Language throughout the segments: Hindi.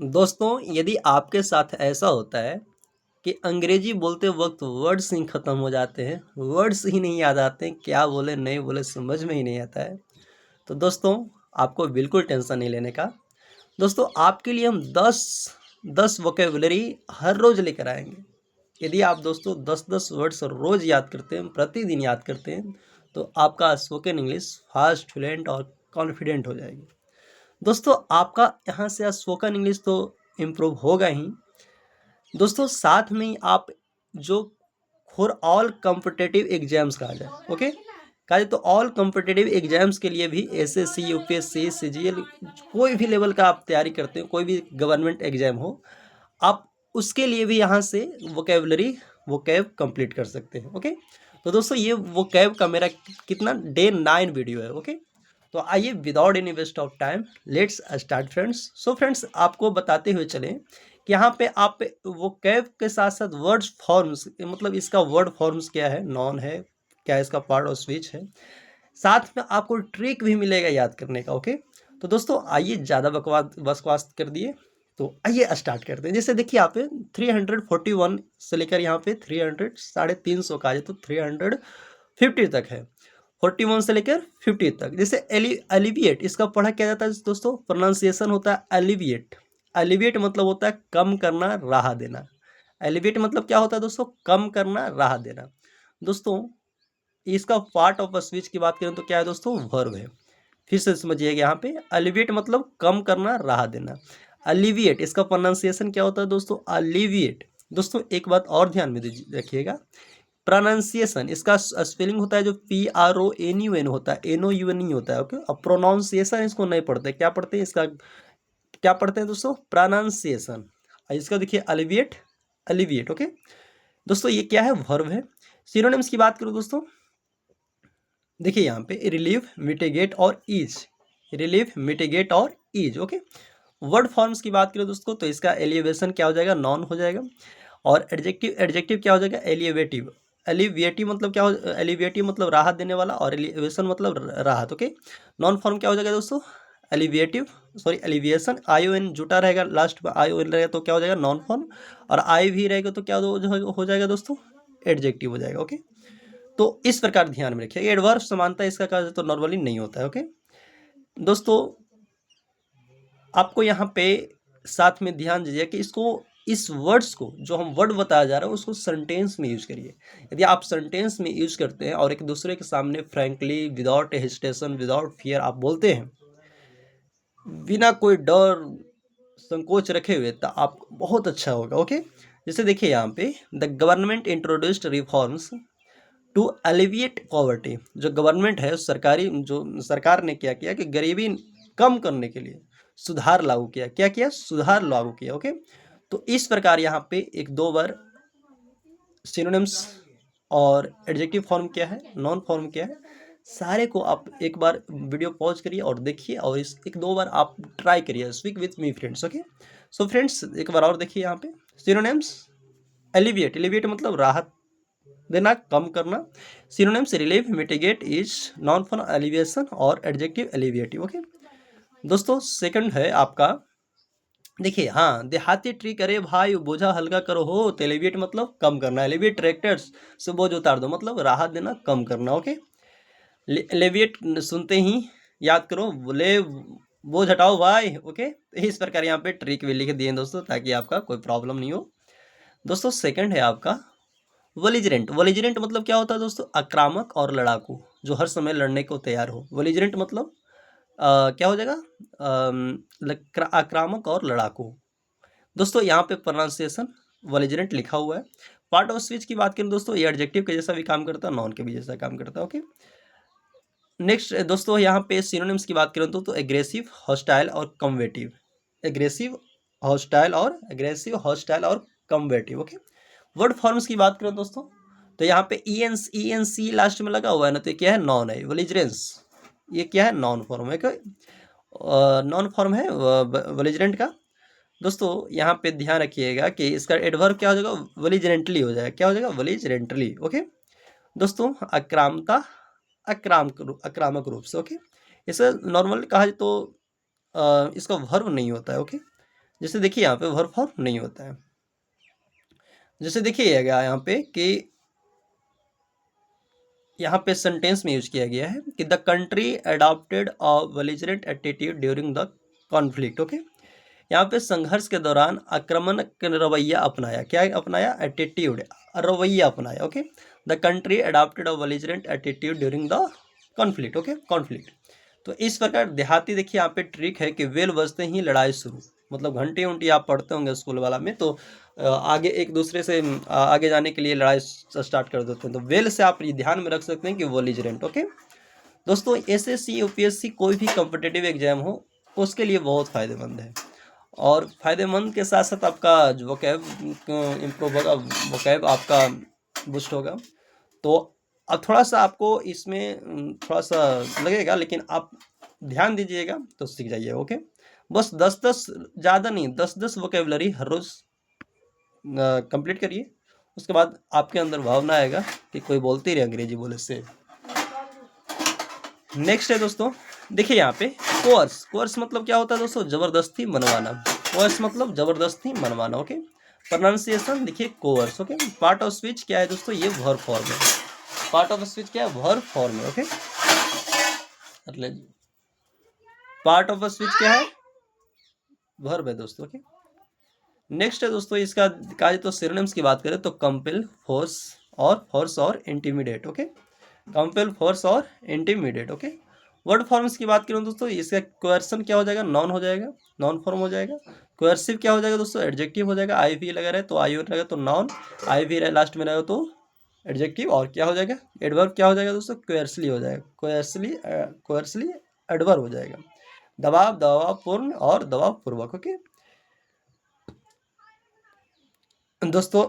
दोस्तों, यदि आपके साथ ऐसा होता है कि अंग्रेजी बोलते वक्त वर्ड्स ही ख़त्म हो जाते हैं, वर्ड्स ही नहीं याद आते हैं, क्या बोले नहीं बोले समझ में ही नहीं आता है, तो दोस्तों आपको बिल्कुल टेंशन नहीं लेने का। दोस्तों आपके लिए हम 10 वोकेबलरी हर रोज़ लेकर आएंगे। यदि आप दोस्तों 10-10 वर्ड्स रोज़ याद करते हैं, प्रतिदिन याद करते हैं, तो आपका स्पोकन इंग्लिश फास्ट, फ्लुएंट और कॉन्फिडेंट हो जाएगी। दोस्तों आपका यहाँ से स्पोकन इंग्लिश तो इम्प्रूव होगा ही दोस्तों, साथ में ही आप जो फॉर ऑल कॉम्पिटिटिव एग्जाम्स कहा जाए, ओके, कहा जाए तो ऑल कॉम्पिटिटिव एग्जाम्स के लिए भी एसएससी, यूपीएससी, सीजीएल, कोई भी लेवल का आप तैयारी करते हो, कोई भी गवर्नमेंट एग्जाम हो, आप उसके लिए भी यहाँ से वोकैब कंप्लीट कर सकते हैं। ओके, तो दोस्तों ये वोकैब का मेरा कितना डे 9 वीडियो है। ओके, तो आइए without any waste of time let's start friends. So friends आपको बताते हुए चलें कि यहाँ पे आप वोकैब के साथ साथ वर्ड्स फॉर्म्स, मतलब इसका वर्ड फॉर्म्स क्या है, नॉन है क्या, इसका पार्ट और स्विच है, साथ में आपको ट्रिक भी मिलेगा याद करने का। ओके, तो दोस्तों आइए, ज़्यादा बकवास कर दिए, तो आइए स्टार्ट करते हैं। जैसे देखिए यहाँ पे 341 से लेकर यहाँ पे 300 350 का है, तो 350 तक है, 41 से लेकर 50 तक। जैसे एलिविएट, इसका पढ़ा क्या जाता है दोस्तों, प्रोनाउंसिएशन होता है एलिविएट। एलिविएट मतलब होता है कम करना, राह देना। एलिविएट मतलब क्या होता है दोस्तों, कम करना, राह देना। दोस्तों इसका पार्ट ऑफ स्पीच की बात करें तो क्या है दोस्तों, वर्ब है। फिर से समझिएगा, यहाँ पे अलिविएट मतलब कम करना, राह देना। अलिविएट इसका प्रोनाउंसिएशन क्या होता है दोस्तों, अलिविएट। दोस्तों एक बात और ध्यान में रखिएगा, प्रोनाउंसिएशन इसका स्पेलिंग होता है जो PRONUN होता है, NOUN नहीं होता है। ओके, अब प्रोनाउंसिएशन इसको नहीं पढ़ते, क्या पढ़ते हैं, इसका क्या पढ़ते हैं दोस्तों, प्रोनाउंसिएशन। इसका देखिए अलिविएट, अलिविएट। ओके दोस्तों, ये क्या है, वर्ब है। सिनोनिम्स की बात करूँ दोस्तों, देखिए यहाँ पे रिलीव, मिटिगेट और ईज, रिलीव, मिटिगेट और ईज। ओके, वर्ड फॉर्म्स की बात करें दोस्तों, तो इसका एलिवेशन क्या हो जाएगा, नॉन हो जाएगा। और एडजेक्टिव, एडजेक्टिव क्या हो जाएगा, एलिवेटिव। एलिवेटिव मतलब क्या हो, एलिवेटिव मतलब राहत देने वाला, और एलिवेशन मतलब राहत। ओके, नॉन फॉर्म क्या हो जाएगा दोस्तों, एलिवेटिव, सॉरी एलिविएशन, ION जुटा रहेगा, लास्ट में ION रहेगा तो क्या हो जाएगा, नॉन फॉर्म। और आई भी रहेगा तो क्या हो जाएगा दोस्तों, एडजेक्टिव हो जाएगा। ओके, तो इस प्रकार ध्यान में रखिए, एडवर्ब समानता इसका कार्य तो नॉर्मली नहीं होता है। ओके दोस्तों, आपको यहाँ पे साथ में ध्यान दीजिए कि इसको, इस वर्ड्स को जो हम वर्ड बताया जा रहा है उसको सेंटेंस में यूज करिए। यदि आप सेंटेंस में यूज करते हैं और एक दूसरे के सामने frankly, without hesitation, without fear आप बोलते हैं, बिना कोई डर संकोच रखे हुए, तो आप बहुत अच्छा होगा। ओके, जैसे देखिए यहाँ पे, the government introduced reforms to alleviate poverty. जो गवर्नमेंट है, सरकारी, जो सरकार ने क्या किया कि गरीबी कम करने के लिए सुधार लागू किया, क्या किया, सुधार लागू किया। ओके, तो इस प्रकार यहाँ पे एक दो बार सिनोनिम्स और एडजेक्टिव फॉर्म क्या है, नॉन फॉर्म क्या है, सारे को आप एक बार वीडियो पॉज करिए और देखिए, और इस एक दो बार आप ट्राई करिए, speak with me friends. Okay, so friends एक बार और देखिए यहाँ पे सिनोनिम्स, एलिविएट, एलिविएट मतलब राहत देना, कम करना। Synonyms relieve, mitigate, is, non farm alleviation और एडजेक्टिव एलिविएटिव। ओके दोस्तों, सेकंड है आपका, देखिए हाँ, देहाती ट्रिक, अरे भाई बोझा हल्का करो हो, तो एलिविएट मतलब कम करना, एलिविएट ट्रैक्टर्स से बोझ उतार दो मतलब राहत देना, कम करना। ओके, एलिविएट सुनते ही याद करो, ले बोझ हटाओ भाई। ओके, तो इस प्रकार यहाँ पे ट्रिक भी लिख दिए दोस्तों, ताकि आपका कोई प्रॉब्लम नहीं हो। दोस्तों सेकंड है आपका वॉलिजरेंट। वॉलिजरेंट मतलब क्या होता है दोस्तों, आक्रामक और लड़ाकू, जो हर समय लड़ने को तैयार हो। वॉलिजरेंट मतलब क्या हो जाएगा, आक्रामक और लड़ाकू। दोस्तों यहाँ पे प्रोनाउंसिएशन वॉलिजरेंट लिखा हुआ है। पार्ट ऑफ स्पीच की बात करें दोस्तों, ये एडजेक्टिव के जैसा भी काम करता है, नॉन के भी जैसा काम करता है। ओके, नेक्स्ट दोस्तों यहाँ पे सिनोनिम्स की बात करें तो एग्रेसिव, हॉस्टाइल और कम्वेटिव। एग्रेसिव, हॉस्टाइल और एग्रेसिव, हॉस्टाइल और कम्वेटिव। ओके, वर्ड फॉर्म्स की बात करें दोस्तों, तो यहाँ पे ENC लास्ट में लगा हुआ है ना, तो ये क्या है, नॉन है। वॉलिजरेंस ये क्या है, नॉन फॉर्म है, नॉन फॉर्म है वॉलिजरेंट का। दोस्तों यहाँ पे ध्यान रखिएगा कि इसका एडवर्ब क्या हो जाएगा, वॉलिजरेंटली हो जाएगा, क्या हो जाएगा, वॉलिजरेंटली। ओके दोस्तों, आक्रामकता, आक्रामक रूप से। ओके, इसे नॉर्मल कहा जाए तो इसका वर्ब नहीं होता है। ओके, जैसे देखिए यहाँ पे वर्ब फॉर्म नहीं होता है। जैसे देखिएगा यहाँ पे कि यहाँ पे सेंटेंस में यूज किया गया है कि the country adopted a belligerent attitude during the conflict. Okay, यहाँ पे संघर्ष के दौरान आक्रमण रवैया अपनाया। क्या अपनाया? एटीट्यूड, रवैया अपनाया। Okay, the country adopted a belligerent attitude during the conflict. Okay, conflict. तो इस प्रकार देहाती देखिए यहाँ पे ट्रिक है कि वेल बजते ही लड़ाई शुरू, मतलब घंटी उंटी आप पढ़ते होंगे स्कूल वाला में, तो आगे एक दूसरे से आगे जाने के लिए लड़ाई स्टार्ट कर देते हैं। तो वेल से आप ये ध्यान में रख सकते हैं कि बेलिजरेंट। ओके दोस्तों, एसएससी यूपीएससी कोई भी कॉम्पिटिटिव एग्जाम हो उसके लिए बहुत फ़ायदेमंद है, और फायदेमंद के साथ साथ आपका जो वोकैब इम्प्रूव होगा, वोकैब आपका बूस्ट होगा। तो अब थोड़ा सा आपको इसमें थोड़ा सा लगेगा, लेकिन आप ध्यान दीजिएगा तो सीख जाइए। ओके, बस 10-10 ज़्यादा नहीं, 10-10 वोकेबलरी हर रोज़ कंप्लीट करिए। उसके बाद आपके अंदर भावना आएगा कि कोई बोलते ही रहे अंग्रेजी बोले से। नेक्स्ट है दोस्तों, देखिए यहाँ पे कोर्स। कोर्स मतलब क्या होता है दोस्तों? जबरदस्ती मनवाना। कोर्स मतलब जबरदस्ती मनवाना। ओके, प्रोनाउंसिएशन देखिए course. Okay, part of speech क्या है दोस्तों? ये वर्ब फॉर्म है। पार्ट ऑफ स्पीच क्या है? वर्ब फॉर्म है। ओके, मतलब पार्ट ऑफ स्पीच क्या है? वर्ब है दोस्तों। ओके, नेक्स्ट है दोस्तों, इसका कहा तो सिनोनिम्स की बात करें तो कंपेल, फोर्स और इंटिमिडेट। ओके, कंपेल, फोर्स और इंटिमिडेट। ओके, वर्ड फॉर्म्स की बात करूँ दोस्तों, इसका कोएर्सन क्या हो जाएगा? नॉन हो जाएगा, नॉन फॉर्म हो जाएगा। कोएर्सिव क्या हो जाएगा दोस्तों? एडजेक्टिव हो जाएगा। आई वी लगा रहे तो आई रहेगा तो नॉन, आई वी लास्ट में रहेगा तो एडजेक्टिव। और क्या हो जाएगा? एडवर्ब क्या हो जाएगा दोस्तों? कोएर्सली हो जाएगा। कोएर्सली एडवर्ब हो जाएगा। दबाव, दबावपूर्ण और दबावपूर्वक। ओके दोस्तों,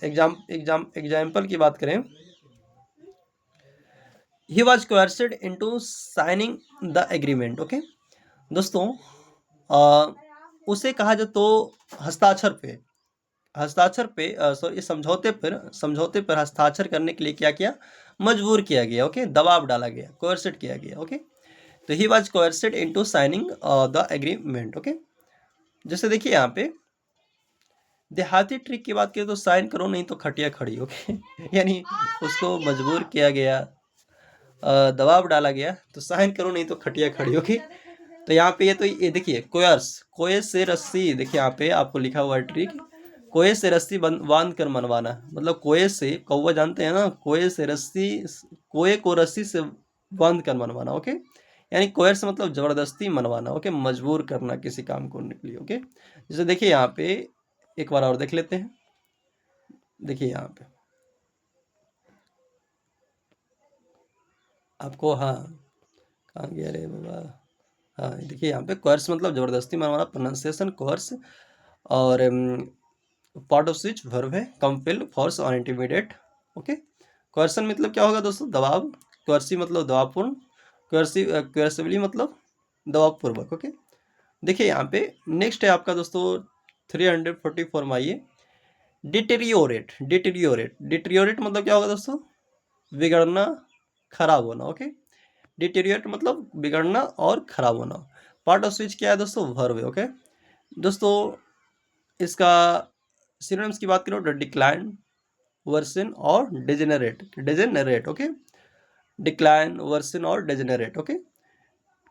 एग्जाम्पल की बात करें, he was coerced into signing the agreement। Okay दोस्तों, उसे कहा जाए तो हस्ताक्षर पे सॉरी समझौते पर हस्ताक्षर करने के लिए क्या किया? मजबूर किया गया। ओके, दबाव डाला गया, coerced किया गया। ओके, तो he was coerced into signing the agreement. Okay, जैसे देखिए यहाँ पे देहाती ट्रिक की बात करें तो साइन करो नहीं तो खटिया खड़ी। ओके यानी उसको मजबूर किया गया, दबाव डाला गया, तो साइन करो नहीं तो खटिया खड़ी। ओके, तो यहाँ पे ये देखिए कोयर्स, कोए से रस्सी, देखिए यहाँ पे आपको लिखा हुआ है ट्रिक, कोए से रस्सी बांध कर मनवाना। मतलब कोए से, कौवा जानते हैं ना, कोए से रस्सी, कोए को रस्सी से बांध कर मनवाना। ओके, यानी कोयर्स मतलब जबरदस्ती मनवाना। ओके, मजबूर करना किसी काम करने के लिए। ओके, जैसे देखिए यहाँ पे एक बार और देख लेते हैं। देखिए यहाँ पे आपको, हाँ कहाँ गया रे बाबा, हाँ देखिए यहाँ पे कोर्स मतलब जबरदस्ती मनवाना, प्रोनाउंसिएशन कोर्स, और पार्ट ऑफ स्विच वर्ब है कंपेल, फोर्स और इंटिमिडेट। ओके, कोर्सन मतलब क्या होगा दोस्तों? दबाव। कोर्सी मतलब दबावपूर्ण। कोर्सिवली मतलब दबावपूर्वक। ओके, देखिए यहाँ पे नेक्स्ट है आपका दोस्तों 344 में आइए, डिटेरियोरेट। डिटेरियोरेट मतलब क्या होगा दोस्तों? बिगड़ना, खराब होना। ओके, डिटेरियोरेट मतलब बिगड़ना और खराब होना। पार्ट ऑफ स्पीच क्या है दोस्तों? वर्ब है। ओके दोस्तों, इसका सिनोनिम्स की बात करो तो डिक्लाइन, वर्सन और डिजेनरेट। ओके, डिक्लाइन, वर्सन और डिजेनरेट। ओके,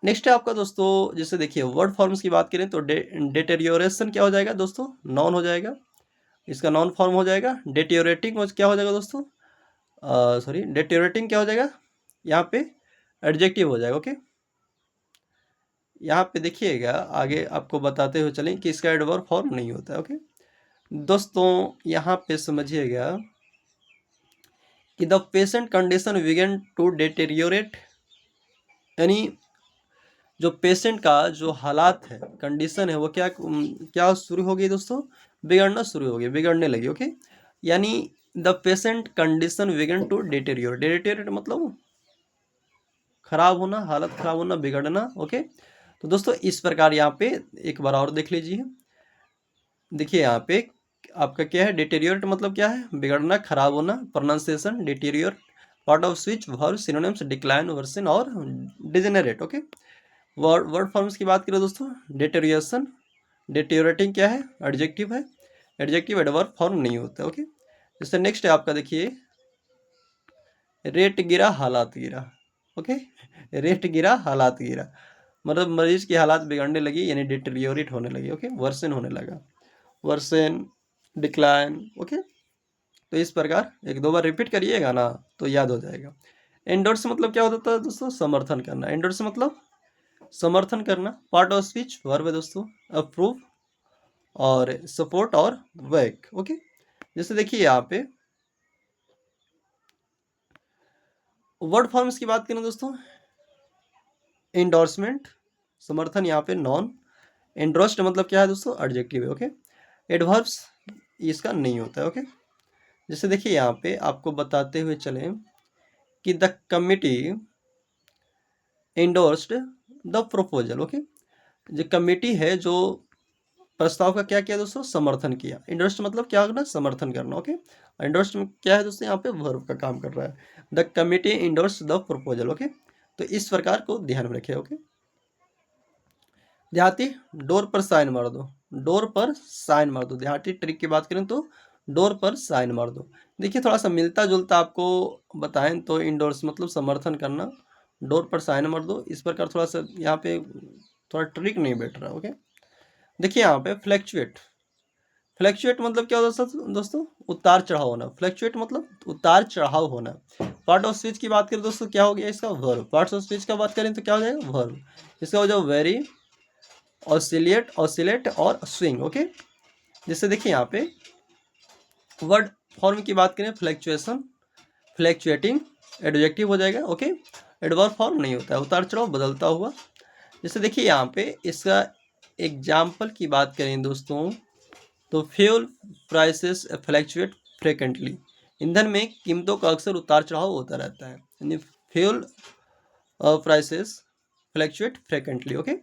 नेक्स्ट है आपका दोस्तों, जैसे देखिए वर्ड फॉर्म्स की बात करें तो डेटेरियोरेशन क्या हो जाएगा दोस्तों? नॉन हो जाएगा, इसका नॉन फॉर्म हो जाएगा। डेटेरियोरेटिंग क्या हो जाएगा दोस्तों? सॉरी, डेटेरियोरेटिंग क्या हो जाएगा? यहाँ पे एडजेक्टिव हो जाएगा। ओके, यहाँ पे देखिएगा आगे आपको बताते हुए चलें कि इसका एडवर्ब फॉर्म नहीं होता है। ओके दोस्तों, यहाँ पे समझिएगा कि the patient condition began to deteriorate, यानी जो पेशेंट का जो हालात है, कंडीशन है, वो क्या शुरू हो गई दोस्तों? बिगड़ना शुरू हो गई, बिगड़ने लगी। ओके, यानी the patient condition began to deteriorate. Deteriorate मतलब खराब होना, हालत खराब होना, बिगड़ना। ओके, तो दोस्तों इस प्रकार यहाँ पे एक बार और देख लीजिए। देखिए यहाँ पे आपका क्या है? डिटेरियोरेट मतलब क्या है? बिगड़ना, खराब होना। प्रोनाउंसिएशन डिटेरियोरेट, पार्ट ऑफ स्विच वर्ब, सिनोनिम्स डिक्लाइन, वर्सन और डिजेनरेट। ओके, वर्ड फॉर्म्स की बात करें दोस्तों, डिटेरियोरेशन, डिटेरियोरेटिंग क्या है, एडजेक्टिव है, एडजेक्टिव एडवर्ब फॉर्म नहीं होता। ओके, जैसे नेक्स्ट है आपका, देखिए रेट गिरा हालात गिरा। ओके, रेट गिरा हालात गिरा मतलब मरीज की हालात बिगड़ने लगी, यानी डिटेरियोरेट होने लगी। ओके, वर्सन होने लगा, वर्सन, डिक्लाइन। ओके, तो इस प्रकार एक दो बार रिपीट करिएगा ना तो याद हो जाएगा। एंडोर्स मतलब क्या होता है दोस्तों, समर्थन करना। एंडोर्स मतलब समर्थन करना। पार्ट ऑफ स्पीच वर्ब है दोस्तों, अप्रूव और सपोर्ट और बैक। ओके, जैसे देखिए यहाँ पे वर्ड फॉर्म्स की बात करें दोस्तों, एंडोर्समेंट समर्थन यहाँ पे नॉन, एंडोर्स्ड मतलब क्या है दोस्तों, एडजेक्टिव है। ओके, एडवर्ब्स इसका नहीं होता है। ओके, जैसे देखिए यहाँ पे आपको बताते हुए चलें कि the committee endorsed the proposal. Okay, जो कमिटी है जो प्रस्ताव का क्या किया दोस्तों, समर्थन किया। इंडोर्स्ड मतलब क्या करना, समर्थन करना। ओके, इंडोर्स्ड में क्या है दोस्तों, यहाँ पे वर्ब का काम कर रहा है। The committee endorse the proposal. Okay, तो इस प्रकार को ध्यान में रखिए। ओके, देहाती डोर पर साइन मार दो, डोर पर साइन मार दो। देहाती ट्रिक की बात करें तो डोर पर साइन मार दो। देखिए थोड़ा सा मिलता जुलता आपको बताएं तो इंडोर्स मतलब समर्थन करना, डोर पर साइन मार दो, इस प्रकार थोड़ा सा यहाँ पे थोड़ा ट्रिक नहीं बैठ रहा। ओके, देखिए यहाँ पे फ्लैक्चुएट, फ्लैक्चुएट मतलब क्या होता है दोस्तों, उतार चढ़ाव होना। फ्लैक्चुएट मतलब उतार चढ़ाव होना। पार्ट ऑफ स्पीच की बात करें दोस्तों, क्या हो गया इसका, वर्ब। पार्ट्स ऑफ स्पीच का बात करें तो क्या हो जाएगा, वर्ब। इसका हो जाए वेरी, ऑसिलेट, ऑसिलेट और स्विंग। ओके, जैसे देखिए यहाँ पे वर्ड फॉर्म की बात करें, फ्लैक्चुएशन, फ्लैक्चुएटिंग एडजेक्टिव हो जाएगा। ओके, एडवर्ब फॉर्म नहीं होता है, उतार चढ़ाव बदलता हुआ। जैसे देखिए यहाँ पे इसका एग्जाम्पल की बात करें दोस्तों तो फ्यूल प्राइसेस फ्लैक्चुएट फ्रिक्वेंटली, ईंधन में कीमतों का अक्सर उतार चढ़ाव होता रहता है, यानी fuel prices fluctuate frequently. Okay,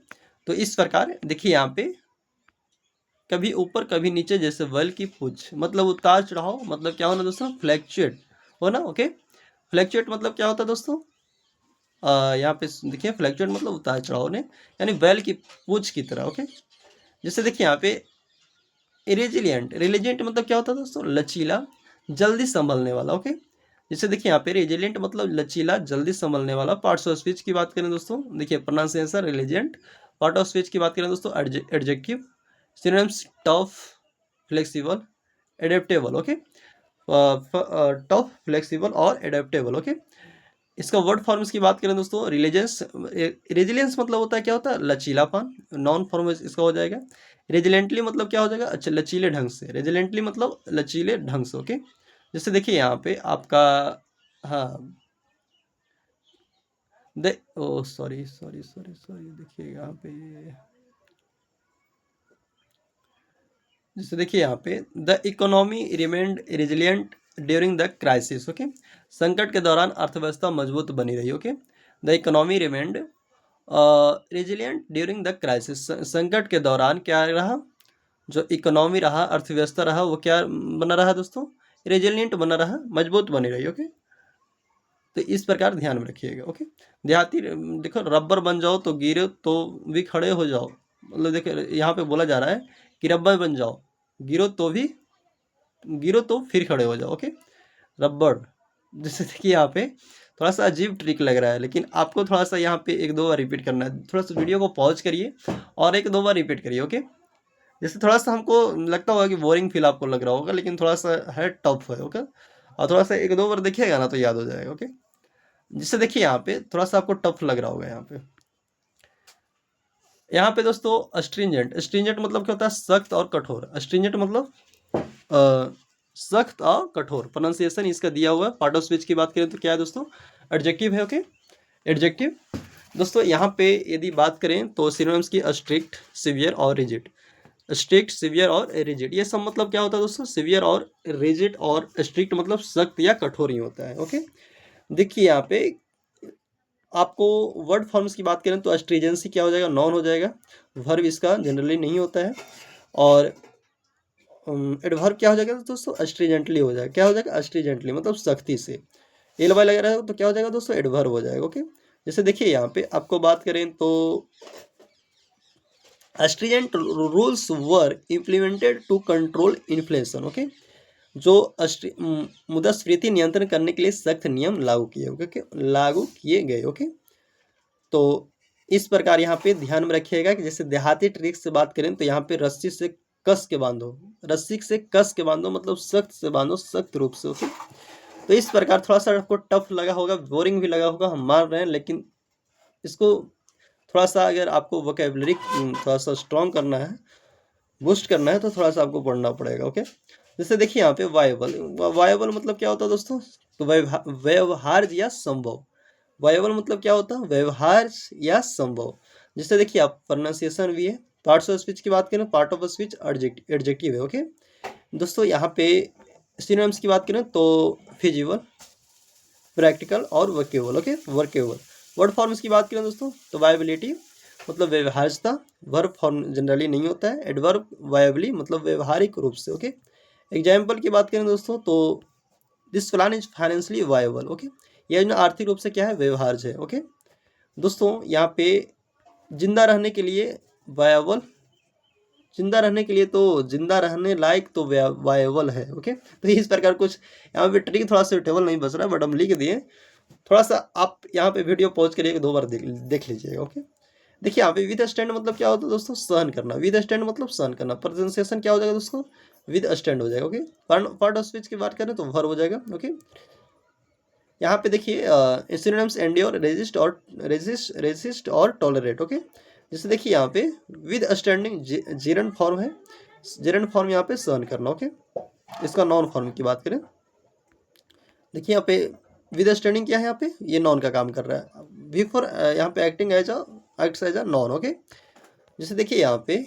तो इस प्रकार देखिए यहाँ पे कभी ऊपर कभी नीचे, जैसे वेल की पूछ मतलब उतार चढ़ाव, मतलब क्या होना दोस्तों, फ्लैक्चुएट होना। ओके, फ्लैक्चुएट मतलब क्या होता है दोस्तों, यहाँ पे देखिए फ्लैक्चुएट मतलब उतार चढ़ाव ने, यानी वेल की पूछ की तरह। ओके, जैसे देखिए यहाँ पे रेजिलियंट, रेजिलियंट मतलब क्या होता है दोस्तों, लचीला, जल्दी संभलने वाला। ओके, जैसे देखिए यहाँ पे रेजिलियंट मतलब लचीला, जल्दी संभलने वाला। पार्ट्स ऑफ स्पीच की बात करें दोस्तों, देखिए pronunciation resilient. Part of speech की बात करें दोस्तों, adjective. Synonyms tough, flexible, adaptable. Okay, tough, flexible और एडेप्टेबल। ओके, इसका वर्ड फॉर्म्स की बात करें दोस्तों, रिलीजियंस, रेजिलियंस मतलब होता है क्या होता है, लचीलापन। नॉन फॉर्म इसका हो जाएगा। रेजिलेंटली मतलब क्या हो जाएगा, अच्छा लचीले ढंग से। रेजिलेंटली मतलब लचीले ढंग से। ओके, जैसे देखिए यहाँ पे आपका, हाँ the, oh sorry sorry sorry sorry, देखिए यहाँ पे, जैसे देखिए यहाँ पे the economy remained resilient during the crisis. Okay, संकट के दौरान अर्थव्यवस्था मजबूत बनी रही। Okay, the economy remained resilient during the crisis, संकट के दौरान क्या रहा, जो इकोनॉमी रहा, अर्थव्यवस्था रहा, वो क्या बना रहा दोस्तों, रेजिलियंट बना रहा, मजबूत बनी रही। ओके, तो इस प्रकार ध्यान में रखिएगा। ओके, देहाती देखो, रबर बन जाओ तो गिरो तो भी खड़े हो जाओ, मतलब देखो यहाँ पे बोला जा रहा है कि रबर बन जाओ, गिरो तो भी, गिरो तो फिर खड़े हो जाओ। Okay, rubber. जैसे देखिए यहाँ पे थोड़ा सा अजीब ट्रिक लग रहा है, लेकिन आपको थोड़ा सा यहाँ पे एक दो बार रिपीट करना है। थोड़ा सा वीडियो को पॉज करिए और एक दो बार रिपीट करिए। ओके, जैसे थोड़ा सा हमको लगता होगा कि बोरिंग फील आपको लग रहा होगा, लेकिन थोड़ा सा है, टफ है। ओके, और थोड़ा सा एक दो बार देखिएगा ना तो याद हो जाएगा। ओके, जिससे देखिए यहाँ पे थोड़ा सा आपको टफ लग रहा होगा। यहाँ पे दोस्तों अस्ट्रिंजेंट, स्ट्रिंजेंट मतलब क्या होता है, सख्त और कठोर। अस्ट्रिंजेंट मतलब सख्त और कठोर। प्रोनाउंसिएशन इसका दिया हुआ है। पार्ट ऑफ स्पीच की बात करें तो क्या है दोस्तों, एडजेक्टिव है। ओके, एडजेक्टिव दोस्तों यहाँ पे यदि बात करें तो सिनोनिम्स की स्ट्रिक्ट, सिवियर और रिजिड। स्ट्रिक्ट, सिवियर और रिजिड, ये सब मतलब क्या होता है दोस्तों, सिवियर और रिजिड और स्ट्रिक्ट मतलब सख्त या कठोर ही होता है। ओके, देखिए यहाँ पे आपको वर्ड फॉर्म्स की बात करें तो अस्ट्रीजेंसी क्या हो जाएगा, नॉन हो जाएगा। वर्ब इसका जनरली नहीं होता है। और एडवर्ब क्या हो जाएगा दोस्तों, अस्ट्रीजेंटली हो जाएगा। क्या हो जाएगा, अस्ट्रीजेंटली मतलब सख्ती से। एल वाई लग रहा है तो क्या हो जाएगा दोस्तों, एडवर्ब हो जाएगा। ओके, जैसे देखिए यहाँ पे आपको बात करें तो stringent rules were implemented to control inflation. Okay, जो मुद्रास्फीति नियंत्रण करने के लिए सख्त नियम लागू किए गए। ओके, तो इस प्रकार यहाँ पे ध्यान में रखिएगा कि जैसे देहाती ट्रिक से बात करें तो यहाँ पे रस्सी से कस के बांधो, रस्सी से कस के बांधो मतलब सख्त से बांधो, सख्त रूप से। ओके, तो इस प्रकार थोड़ा सा आपको टफ लगा होगा, बोरिंग भी लगा होगा, हम मान रहे हैं, लेकिन इसको थोड़ा सा अगर आपको वोकेबलरी थोड़ा सा स्ट्रॉन्ग करना है, बूस्ट करना है, तो थोड़ा सा आपको पढ़ना पड़ेगा। ओके, जैसे देखिए यहाँ पे वायबल, वायबल मतलब क्या होता है दोस्तों, तो व्यवहार या संभव। वायबल मतलब क्या होता है, व्यवहार या संभव। जैसे देखिए आप प्रोनाउंसिएशन भी है, पार्ट्स ऑफ स्पीच की बात करें, पार्ट ऑफ स्पीच एडजेक्टिव है। ओके दोस्तों, यहाँ पे सिनोनिम्स की बात करें तो फिजिबल, प्रैक्टिकल और workable. Okay, workable. Word forms की बात करें दोस्तों तो वायबिलिटी मतलब व्यवहार्यता, वर्ब फॉर्म जनरली नहीं होता है। एडवर्ब वायबली मतलब व्यवहारिक रूप से। ओके, एग्जाम्पल की बात करें दोस्तों तो this plan is financially viable. Okay, यह योजना आर्थिक रूप से क्या है, व्यवहार्य है। ओके दोस्तों, यहाँ पे जिंदा रहने के लिए वायबल, जिंदा रहने के लिए तो जिंदा रहने लायक तो वायबल है। ओके, तो इस प्रकार कुछ यहाँ पे ट्रिक थोड़ा सा टेबल नहीं बच रहा, बट हम लिख दिए। थोड़ा सा आप यहाँ पे वीडियो पॉज करिए, 2 बार देख लीजिएगा। ओके, देखिए यहाँ पे विद स्टैंड मतलब क्या होता है दोस्तों, सहन करना। विद स्टैंड मतलब सहन करना। प्रोनाउंसिएशन क्या हो जाएगा दोस्तों, विद स्टैंड हो जाएगा। ओके, पार्ट ऑफ स्पीच की बात करें तो वर्ब हो जाएगा। ओके, यहाँ पे देखिए सिनोनिम्स एंड्योर, रेजिस्ट और टॉलरेट। ओके, जैसे देखिए यहाँ पे विद स्टैंडिंग जेरंड फॉर्म है, जेरंड फॉर्म यहाँ पे सहन करना। ओके, इसका नॉन फॉर्म की बात करें, देखिए यहाँ पे विद स्टैंडिंग क्या है, यहाँ पे ये नॉन का काम कर रहा है। बिफोर यहाँ पे acting acts as a noun. Okay, जैसे देखिए यहाँ पे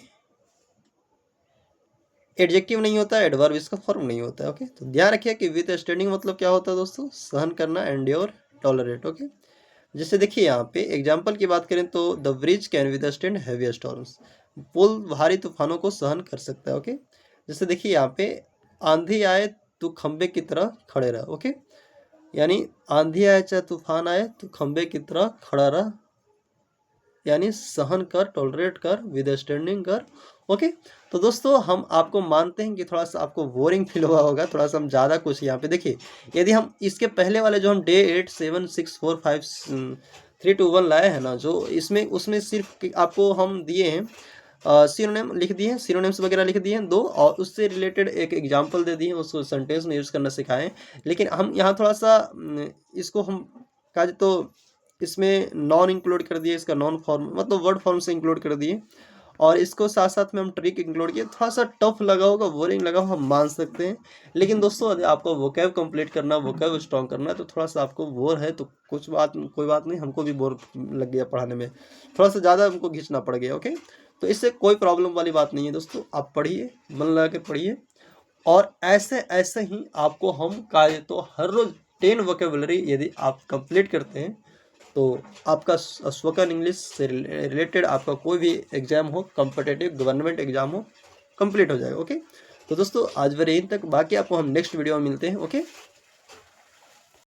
एडजेक्टिव नहीं होता है, एडवर्ब इसका फॉर्म नहीं होता है। ओके, तो ध्यान रखिए कि विद स्टैंडिंग मतलब क्या होता है दोस्तों, सहन करना, एंड्योर, टॉलरेट। ओके, जैसे देखिए यहाँ पे एग्जाम्पल की बात करें तो the bridge can withstand heavy storms, पुल भारी तूफानों को सहन कर सकता है। ओके, जैसे देखिए यहाँ पे आंधी आए तो खंबे की तरह खड़े रह। ओके, यानी आंधी आए चाहे तूफान आए तो खंबे की तरह खड़ा रह, यानी सहन कर, टॉलरेट कर, विदस्टैंडिंग कर। ओके, तो दोस्तों हम आपको मानते हैं कि थोड़ा सा आपको बोरिंग फील हुआ होगा, थोड़ा सा हम ज़्यादा कुछ यहाँ पे देखिए, यदि हम इसके पहले वाले जो हम डे 8, 7, 6, 4, 5, 3, 2, 1 लाए हैं ना, जो इसमें उसमें सिर्फ आपको हम दिए हैं सिनोनिम लिख दिए हैं, सिनोनिम्स वगैरह लिख दिए हैं 2, और उससे रिलेटेड एक एग्जाम्पल दे दिए हैं, उसको सेंटेंस में यूज़ करना सिखाएं। लेकिन हम यहाँ थोड़ा सा इसको हम काज तो इसमें नॉन इंक्लूड कर दिए, इसका नॉन फॉर्म मतलब वर्ड फॉर्म से इंक्लूड कर दिए, और इसको साथ साथ में हम ट्रिक इंक्लूड किए। थोड़ा सा टफ लगा होगा, बोरिंग लगा होगा, हम मान सकते हैं। लेकिन दोस्तों यदि आपको वोकैब कंप्लीट करना, वोकैब स्ट्रॉन्ग करना है, तो थोड़ा सा आपको बोर है तो कोई बात नहीं, हमको भी बोर लग गया पढ़ाने में, थोड़ा सा ज़्यादा हमको खींचना पड़ गया। ओके, तो इससे कोई प्रॉब्लम वाली बात नहीं है दोस्तों, आप पढ़िए, मन लगा के पढ़िए, और ऐसे ऐसे ही आपको हम कार्य तो हर रोज़ 10 वोकेबलरी यदि आप कंप्लीट करते हैं तो आपका स्पोकन इंग्लिश से रिलेटेड आपका कोई भी एग्जाम हो, कॉम्पिटिटिव गवर्नमेंट एग्जाम हो, कंप्लीट हो जाएगा। ओके, तो दोस्तों आज वे यहीं तक, बाकी आपको हम नेक्स्ट वीडियो में मिलते हैं। ओके।